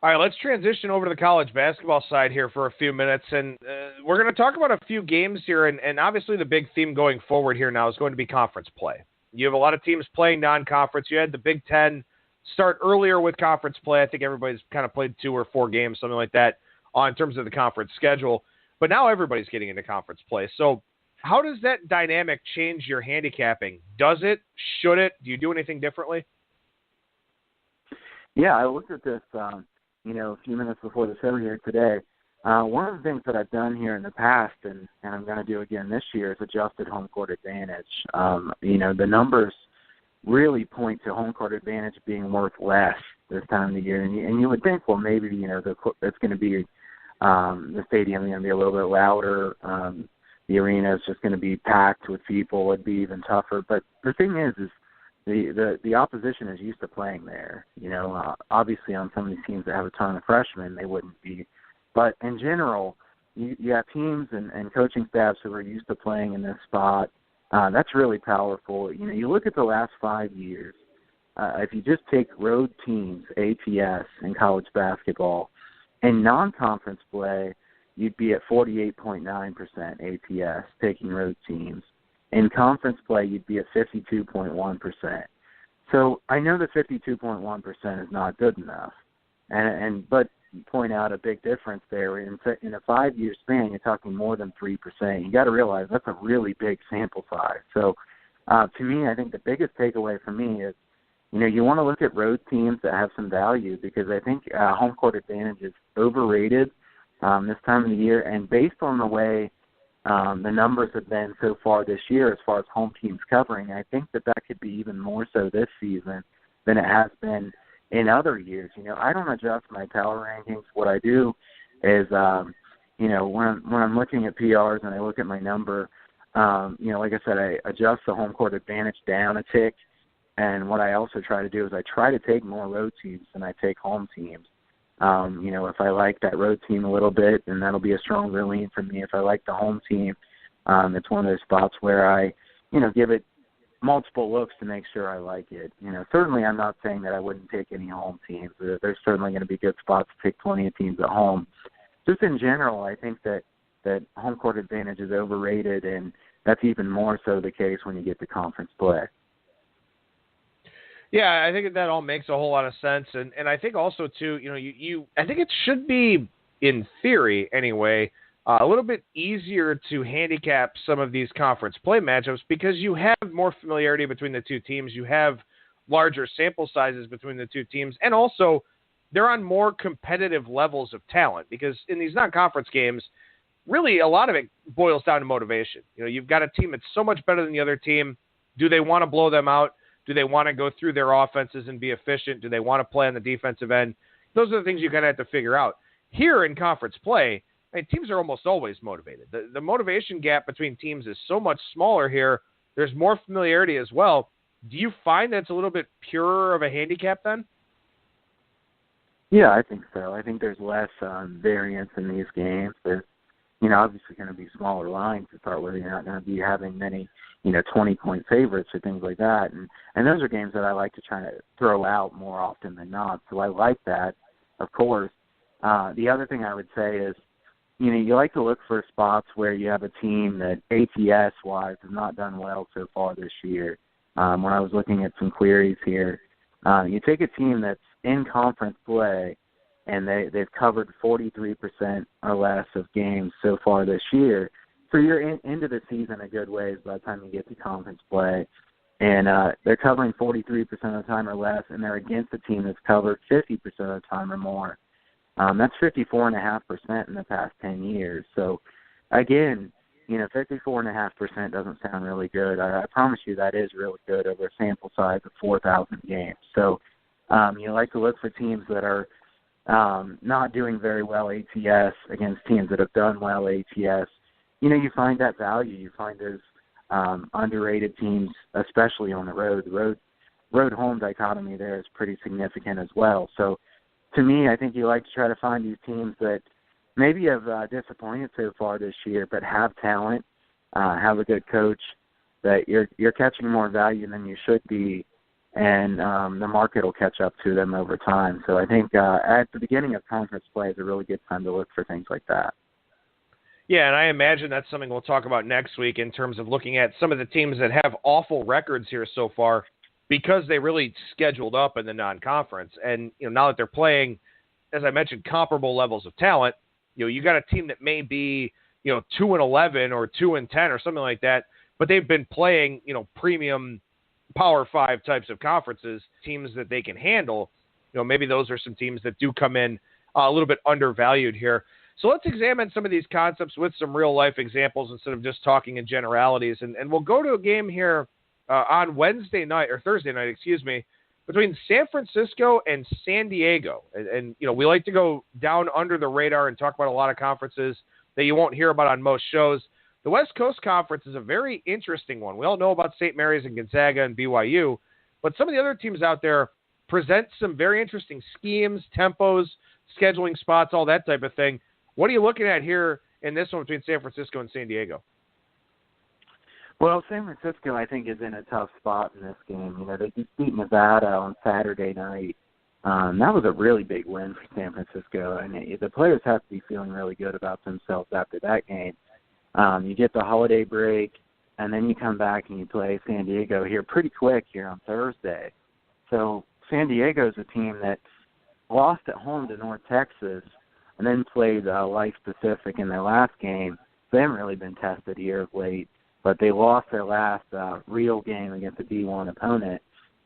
All right, let's transition over to the college basketball side here for a few minutes, and we're going to talk about a few games here, and obviously the big theme going forward here now is going to be conference play. You have a lot of teams playing non-conference. You had the Big Ten start earlier with conference play. I think everybody's kind of played 2 or 4 games, something like that, in terms of the conference schedule. But now everybody's getting into conference play. So how does that dynamic change your handicapping? Does it? Should it? Do you do anything differently? Yeah, I looked at this a few minutes before the show here today. One of the things that I've done here in the past, and I'm going to do again this year, is adjusted home court advantage. The numbers really point to home court advantage being worth less this time of the year. And you would think, well, maybe, it's going to be the stadium going to be a little bit louder. The arena is just going to be packed with people. It'd be even tougher. But the thing is the opposition is used to playing there. Obviously on some of these teams that have a ton of freshmen, they wouldn't be. But in general, you have teams and coaching staffs who are used to playing in this spot. That's really powerful. You look at the last 5 years. If you just take road teams, ATS, in college basketball, in non-conference play, you'd be at 48.9% ATS, taking road teams. In conference play, you'd be at 52.1%. So I know that 52.1% is not good enough, but you point out a big difference there. In a 5-year span, you're talking more than 3%. You got to realize that's a really big sample size. So to me, I think the biggest takeaway for me is, you want to look at road teams that have some value, because I think home court advantage is overrated this time of the year. And based on the way the numbers have been so far this year as far as home teams covering, I think that could be even more so this season than it has been in other years. I don't adjust my power rankings. What I do is, when I'm looking at PRs and I look at my number, like I said, I adjust the home court advantage down a tick. And what I also try to do is I try to take more road teams than I take home teams. If I like that road team a little bit, then that'll be a stronger lean for me. If I like the home team, it's one of those spots where I, give it multiple looks to make sure I like it. Certainly I'm not saying that I wouldn't take any home teams. There's certainly going to be good spots to take plenty of teams at home. Just in general, I think that home court advantage is overrated, and that's even more so the case when you get to conference play. Yeah, I think that all makes a whole lot of sense. And I think also, too, I think it should be, in theory anyway, a little bit easier to handicap some of these conference play matchups because you have more familiarity between the two teams. You have larger sample sizes between the two teams. And also, they're on more competitive levels of talent because in these non-conference games, really a lot of it boils down to motivation. You've got a team that's so much better than the other team. Do they want to blow them out? Do they want to go through their offenses and be efficient? Do they want to play on the defensive end? Those are the things you kind of have to figure out. Here in conference play, teams are almost always motivated. The motivation gap between teams is so much smaller here. There's more familiarity as well. Do you find that's a little bit purer of a handicap then? Yeah, I think so. I think there's less variance in these games. There's, obviously going to be smaller lines to start with. You're not going to be having many 20-point favorites or things like that. And those are games that I like to try to throw out more often than not. So I like that, of course. The other thing I would say is, you like to look for spots where you have a team that ATS-wise has not done well so far this year. When I was looking at some queries here, you take a team that's in conference play and they've covered 43% or less of games so far this year. So you're into the season a good ways by the time you get to conference play. And they're covering 43% of the time or less, and they're against a team that's covered 50% of the time or more. That's 54.5% in the past 10 years. So, again, 54.5% doesn't sound really good. I promise you that is really good over a sample size of 4,000 games. So you like to look for teams that are not doing very well ATS against teams that have done well ATS. You find that value. You find those underrated teams, especially on the road. The road-home dichotomy there is pretty significant as well. So, to me, I think you like to try to find these teams that maybe have disappointed so far this year, but have talent, have a good coach, that you're catching more value than you should be and the market will catch up to them over time. So I think at the beginning of conference play is a really good time to look for things like that. Yeah, and I imagine that's something we'll talk about next week in terms of looking at some of the teams that have awful records here so far because they really scheduled up in the non-conference. And now that they're playing, as I mentioned, comparable levels of talent, you got a team that may be 2-11 or 2-10 or something like that, but they've been playing premium Power 5 types of conferences, teams that they can handle. Maybe those are some teams that do come in a little bit undervalued here. So let's examine some of these concepts with some real-life examples instead of just talking in generalities. And we'll go to a game here on Thursday night, between San Francisco and San Diego. And we like to go down under the radar and talk about a lot of conferences that you won't hear about on most shows. The West Coast Conference is a very interesting one. We all know about St. Mary's and Gonzaga and BYU, but some of the other teams out there present some very interesting schemes, tempos, scheduling spots, all that type of thing. What are you looking at here in this one between San Francisco and San Diego? Well, San Francisco, I think, is in a tough spot in this game. They just beat Nevada on Saturday night. That was a really big win for San Francisco, and the players have to be feeling really good about themselves after that game. You get the holiday break, and then you come back and you play San Diego here pretty quick here on Thursday. So San Diego's a team that lost at home to North Texas and then played Life Pacific in their last game. They haven't really been tested here of late, but they lost their last real game against a D1 opponent.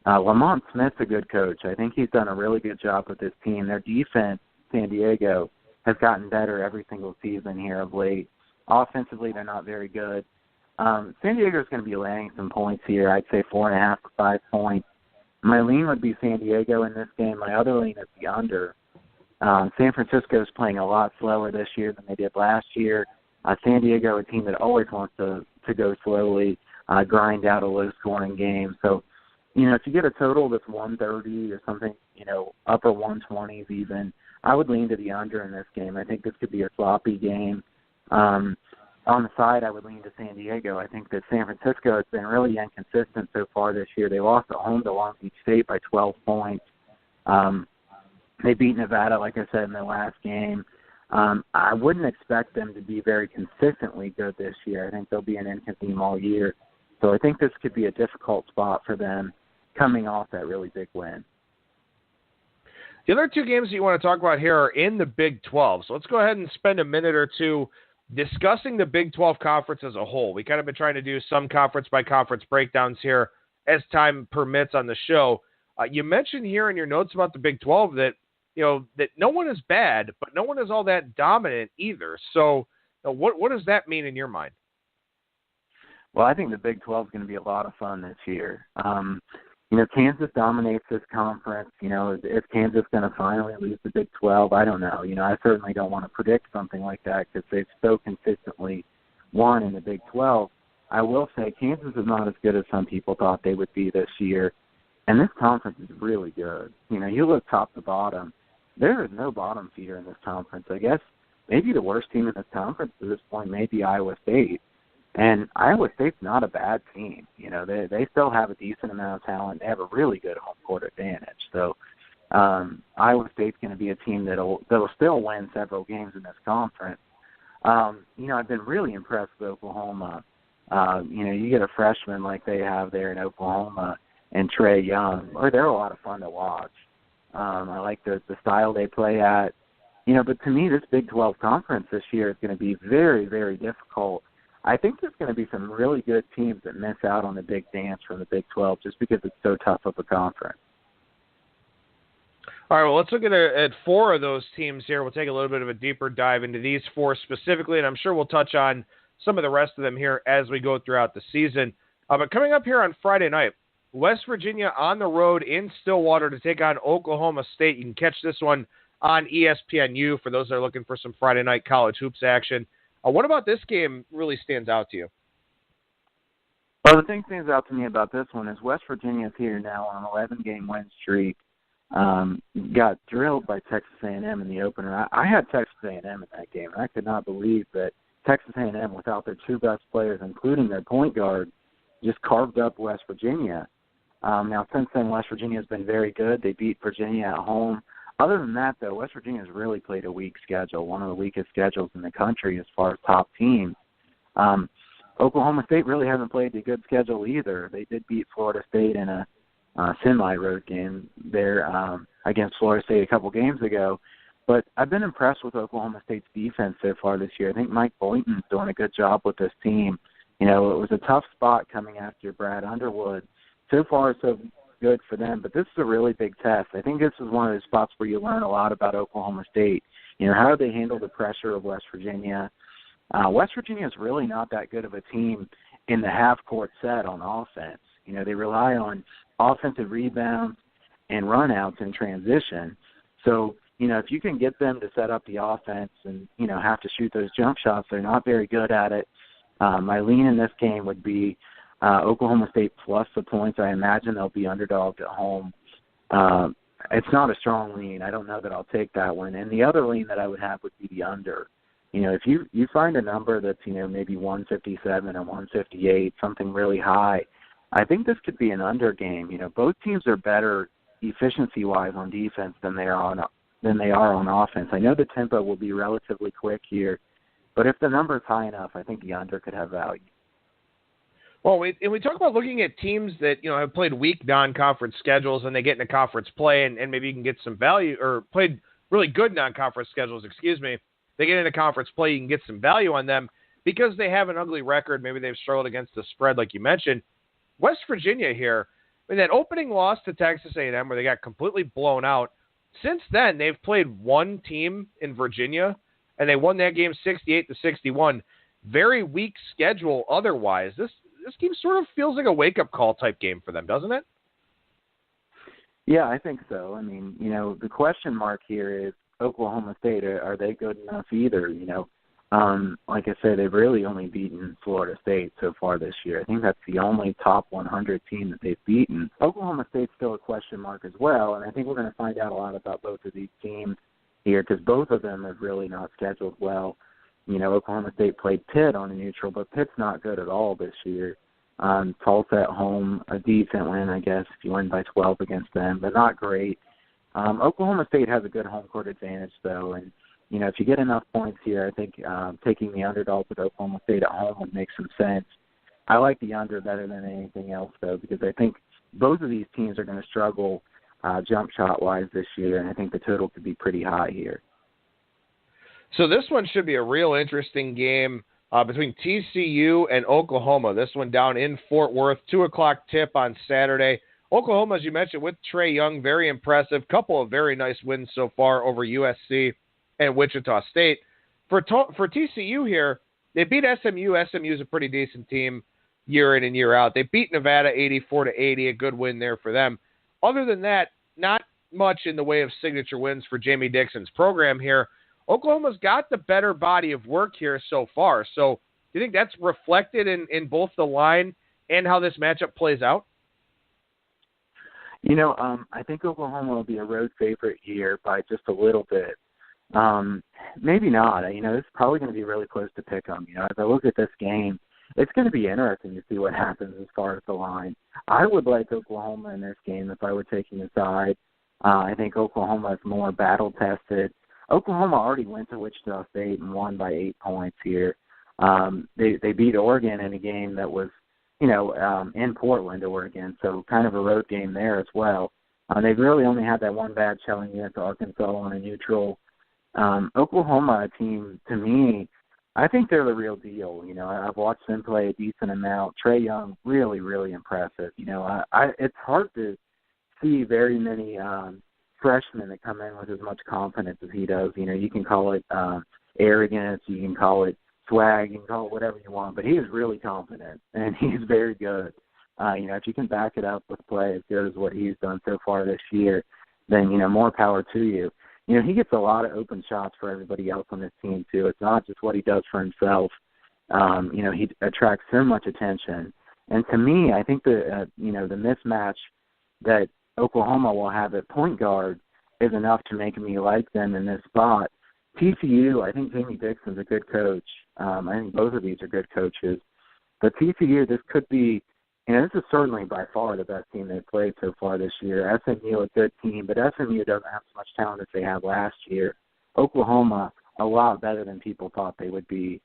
Lamont Smith's a good coach. I think he's done a really good job with this team. Their defense, San Diego, has gotten better every single season here of late. Offensively, they're not very good. San Diego's going to be laying some points here. I'd say 4.5 or 5 points. My lean would be San Diego in this game. My other lean is the under. San Francisco is playing a lot slower this year than they did last year. San Diego, a team that always wants to go slowly, grind out a low-scoring game. So, if you get a total that's 130 or something, upper 120s even, I would lean to the under in this game. I think this could be a sloppy game. On the side, I would lean to San Diego. I think that San Francisco has been really inconsistent so far this year. They lost at home to Long Beach State by 12 points. They beat Nevada, like I said, in their last game. I wouldn't expect them to be very consistently good this year. I think they'll be an inconsistent team all year. So I think this could be a difficult spot for them coming off that really big win. The other two games that you want to talk about here are in the Big 12. So let's go ahead and spend a minute or two discussing the Big 12 conference as a whole. We kind of been trying to do some conference-by-conference breakdowns here as time permits on the show. You mentioned here in your notes about the Big 12 that that no one is bad, but no one is all that dominant either. So what does that mean in your mind? Well, I think the Big 12 is going to be a lot of fun this year. Kansas dominates this conference. Is Kansas going to finally lose the Big 12? I don't know. I certainly don't want to predict something like that because they've so consistently won in the Big 12. I will say Kansas is not as good as some people thought they would be this year. And this conference is really good. You look top to bottom. There is no bottom feeder in this conference. I guess maybe the worst team in this conference at this point may be Iowa State. And Iowa State's not a bad team. They still have a decent amount of talent. They have a really good home court advantage. So Iowa State's going to be a team that'll still win several games in this conference. I've been really impressed with Oklahoma. You get a freshman like they have there in Oklahoma and Trae Young. They're a lot of fun to watch. I like the style they play at. But to me, this Big 12 conference this year is going to be very, very difficult. I think there's going to be some really good teams that miss out on the big dance from the Big 12 just because it's so tough of a conference. All right, well, let's look at 4 of those teams here. We'll take a little bit of a deeper dive into these 4 specifically, and I'm sure we'll touch on some of the rest of them here as we go throughout the season. But coming up here on Friday night, West Virginia on the road in Stillwater to take on Oklahoma State. You can catch this one on ESPNU for those that are looking for some Friday night college hoops action. What about this game really stands out to you? Well, the thing that stands out to me about this one is West Virginia's here now on an 11-game win streak. Got drilled by Texas A&M in the opener. I had Texas A&M in that game, and I could not believe that Texas A&M, without their 2 best players, including their point guard, just carved up West Virginia. Now, since then, West Virginia has been very good. They beat Virginia at home. Other than that, though, West Virginia has really played a weak schedule, one of the weakest schedules in the country as far as top teams. Oklahoma State really hasn't played a good schedule either. They did beat Florida State in a semi-road game there against Florida State a couple games ago. But I've been impressed with Oklahoma State's defense so far this year. I think Mike Boynton's doing a good job with this team. You know, it was a tough spot coming after Brad Underwood. So far, so good for them, but this is a really big test. I think this is one of those spots where you learn a lot about Oklahoma State. You know, how do they handle the pressure of West Virginia? West Virginia is really not that good of a team in the half-court set on offense. You know, they rely on offensive rebounds and run-outs in transition. So, you know, if you can get them to set up the offense and, you know, have to shoot those jump shots, they're not very good at it. My lean in this game would be Oklahoma State plus the points. I imagine they'll be underdogged at home. It's not a strong lean. I don't know that I'll take that one. And the other lean that I would have would be the under. You know, if you find a number that's, you know, maybe 157 or 158, something really high, I think this could be an under game. You know, both teams are better efficiency-wise on defense than they are on offense. I know the tempo will be relatively quick here, but if the number is high enough, I think the under could have value. Well, we talk about looking at teams that, you know, have played weak non-conference schedules and they get into conference play and maybe you can get some value, or played really good non-conference schedules, They get into conference play, you can get some value on them because they have an ugly record. Maybe they've struggled against the spread like you mentioned. West Virginia here, I mean, that opening loss to Texas A&M where they got completely blown out, since then they've played one team in Virginia and they won that game 68-61. Very weak schedule otherwise. This team sort of feels like a wake-up call type game for them, doesn't it? Yeah, I think so. I mean, you know, the question mark here is Oklahoma State. Are they good enough either? You know, like I said, they've really only beaten Florida State so far this year. I think that's the only top 100 team that they've beaten. Oklahoma State's still a question mark as well, and I think we're going to find out a lot about both of these teams here because both of them have really not scheduled well. You know, Oklahoma State played Pitt on a neutral, but Pitt's not good at all this year. Tulsa at home, a decent win, I guess, if you win by 12 against them, but not great. Oklahoma State has a good home court advantage, though, and, you know, if you get enough points here, I think taking the underdog with Oklahoma State at home would make some sense. I like the under better than anything else, though, because I think both of these teams are going to struggle jump shot-wise this year, and I think the total could be pretty high here. So this one should be a real interesting game between TCU and Oklahoma. This one down in Fort Worth, 2 o'clock tip on Saturday. Oklahoma, as you mentioned, with Trae Young, very impressive. Couple of very nice wins so far over USC and Wichita State. For TCU here, they beat SMU. SMU is a pretty decent team year in and year out. They beat Nevada 84-80, a good win there for them. Other than that, not much in the way of signature wins for Jamie Dixon's program here. Oklahoma's got the better body of work here so far. So do you think that's reflected in both the line and how this matchup plays out? You know, I think Oklahoma will be a road favorite here by just a little bit. Maybe not. You know, it's probably going to be really close to pick 'em. You know, as I look at this game, it's going to be interesting to see what happens as far as the line. I would like Oklahoma in this game if I were taking a side. I think Oklahoma is more battle-tested. Oklahoma already went to Wichita State and won by 8 points here. They beat Oregon in a game that was, you know, in Portland, Oregon, so kind of a road game there as well. They've really only had that one bad showing against Arkansas on a neutral. Oklahoma, a team, to me, I think they're the real deal. You know, I've watched them play a decent amount. Trae Young, really, really impressive. You know, it's hard to see very many freshmen that come in with as much confidence as he does. You know, you can call it arrogance, you can call it swag, you can call it whatever you want, but he is really confident, and he's very good. You know, if you can back it up with play as good as what he's done so far this year, then, you know, more power to you. You know, he gets a lot of open shots for everybody else on this team, too. It's not just what he does for himself. You know, he attracts so much attention. And to me, I think you know, the mismatch that Oklahoma will have at point guard is enough to make me like them in this spot. TCU, I think Jamie Dixon's a good coach. I think both of these are good coaches. But TCU, this could be this is certainly by far the best team they've played so far this year. SMU, a good team, but SMU doesn't have as much talent as they had last year. Oklahoma, a lot better than people thought they would be.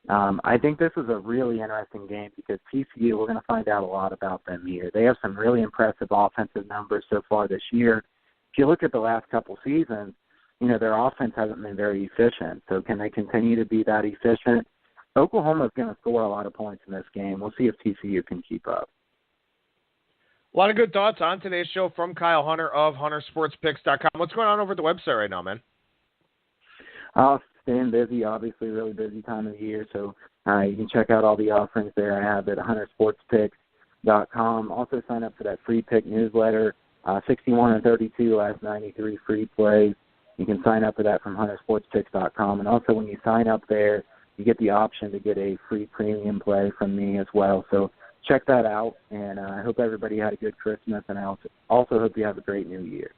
I think this is a really interesting game because TCU, we're going to find out a lot about them here. They have some really impressive offensive numbers so far this year. If you look at the last couple seasons, their offense hasn't been very efficient. So can they continue to be that efficient? Oklahoma is going to score a lot of points in this game. We'll see if TCU can keep up. A lot of good thoughts on today's show from Kyle Hunter of HunterSportsPicks.com. What's going on over at the website right now, man? Staying busy, obviously, really busy time of the year. So you can check out all the offerings there I have at HunterSportsPicks.com. Also sign up for that free pick newsletter, 61 and 32, last 93 free plays. You can sign up for that from HunterSportsPicks.com. And also when you sign up there, you get the option to get a free premium play from me as well. So check that out, and I hope everybody had a good Christmas, and I also hope you have a great New Year.